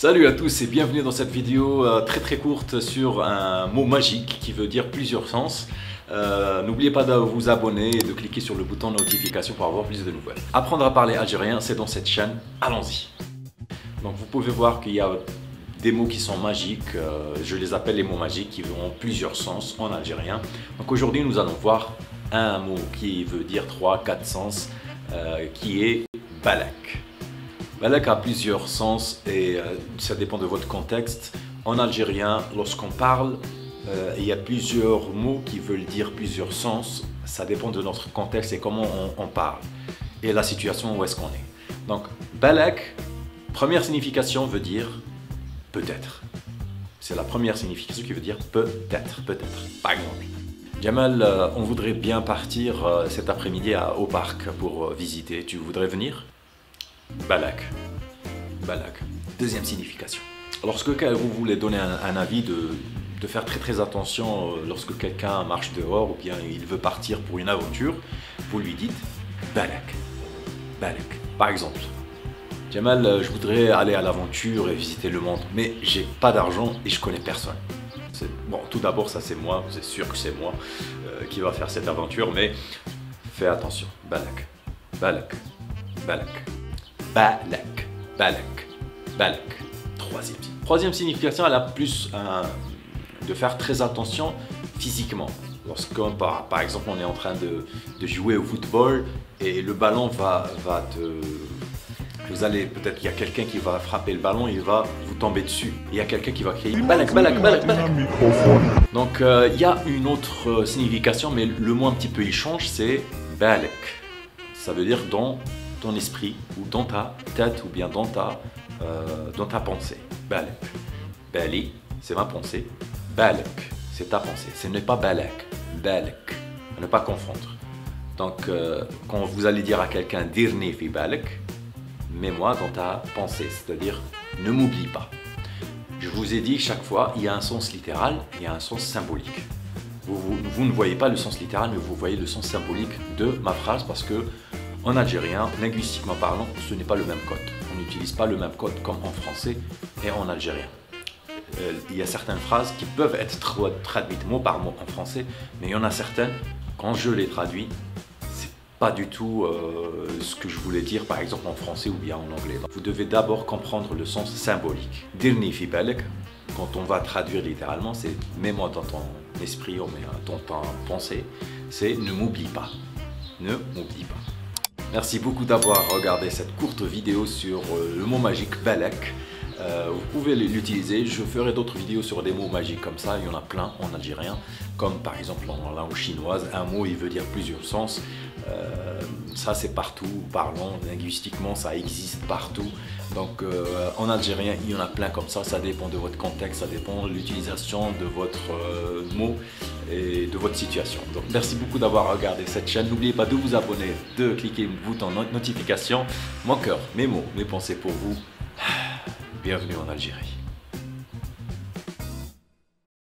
Salut à tous et bienvenue dans cette vidéo très courte sur un mot magique qui veut dire plusieurs sens. N'oubliez pas de vous abonner et de cliquer sur le bouton notification pour avoir plus de nouvelles. Apprendre à parler algérien, c'est dans cette chaîne, allons-y. Donc vous pouvez voir qu'il y a des mots qui sont magiques, je les appelle les mots magiques qui ont plusieurs sens en algérien. Donc aujourd'hui nous allons voir un mot qui veut dire 3-4 sens, qui est balak. Balak a plusieurs sens et ça dépend de votre contexte. En algérien, lorsqu'on parle, il y a plusieurs mots qui veulent dire plusieurs sens. Ça dépend de notre contexte et comment on parle et la situation où est-ce qu'on est. Donc, balak, première signification veut dire peut-être. C'est la première signification qui veut dire peut-être, peut-être. Par exemple, Jamal, on voudrait bien partir cet après-midi au parc pour visiter. Tu voudrais venir? Balak. Balak. Deuxième signification. Lorsque vous voulez donner un avis de faire très attention lorsque quelqu'un marche dehors ou bien il veut partir pour une aventure, vous lui dites balak. Balak. Par exemple, Jamal, je voudrais aller à l'aventure et visiter le monde, mais j'ai pas d'argent et je connais personne. Bon, tout d'abord, ça c'est moi, c'est sûr que c'est moi qui va faire cette aventure, mais fais attention. Balak. Balak. Balak. Balak, balak, balak. Troisième signification, elle a plus de faire très attention physiquement. Lorsque, par exemple, on est en train de jouer au football et le ballon va te... Vous allez, peut-être qu'il y a quelqu'un qui va frapper le ballon, il va vous tomber dessus. Il y a quelqu'un qui va crier balak, balak, balak, balak. Donc, il y a une autre signification, mais le mot un petit peu il change, c'est balak. Ça veut dire dans ton esprit ou dans ta tête ou bien dans ta pensée. Balak. Bali, c'est ma pensée. Balak, c'est ta pensée. Ce n'est pas balak. Balak. À ne pas confondre. Donc, quand vous allez dire à quelqu'un dirni fi balak, mets-moi dans ta pensée, c'est-à-dire ne m'oublie pas. Je vous ai dit chaque fois, il y a un sens littéral, il y a un sens symbolique. Vous ne voyez pas le sens littéral, mais vous voyez le sens symbolique de ma phrase parce que en algérien, linguistiquement parlant, ce n'est pas le même code. On n'utilise pas le même code comme en français et en algérien. Il y a certaines phrases qui peuvent être traduites mot par mot en français, mais il y en a certaines, quand je les traduis, c'est pas du tout ce que je voulais dire, par exemple en français ou bien en anglais. Donc, vous devez d'abord comprendre le sens symbolique. Dirni fi balak, quand on va traduire littéralement, c'est mets-moi dans ton esprit ou dans ta pensée, c'est ne m'oublie pas. Ne m'oublie pas. Merci beaucoup d'avoir regardé cette courte vidéo sur le mot magique balak. Vous pouvez l'utiliser, je ferai d'autres vidéos sur des mots magiques comme ça, il y en a plein en algérien, comme par exemple en langue chinoise, un mot il veut dire plusieurs sens, ça c'est partout, parlons, linguistiquement ça existe partout, donc en algérien il y en a plein comme ça dépend de votre contexte, ça dépend de l'utilisation de votre mot et de votre situation. Donc merci beaucoup d'avoir regardé cette chaîne, n'oubliez pas de vous abonner, de cliquer le bouton notification, mon cœur, mes mots, mes pensées pour vous. Bienvenue en Algérie.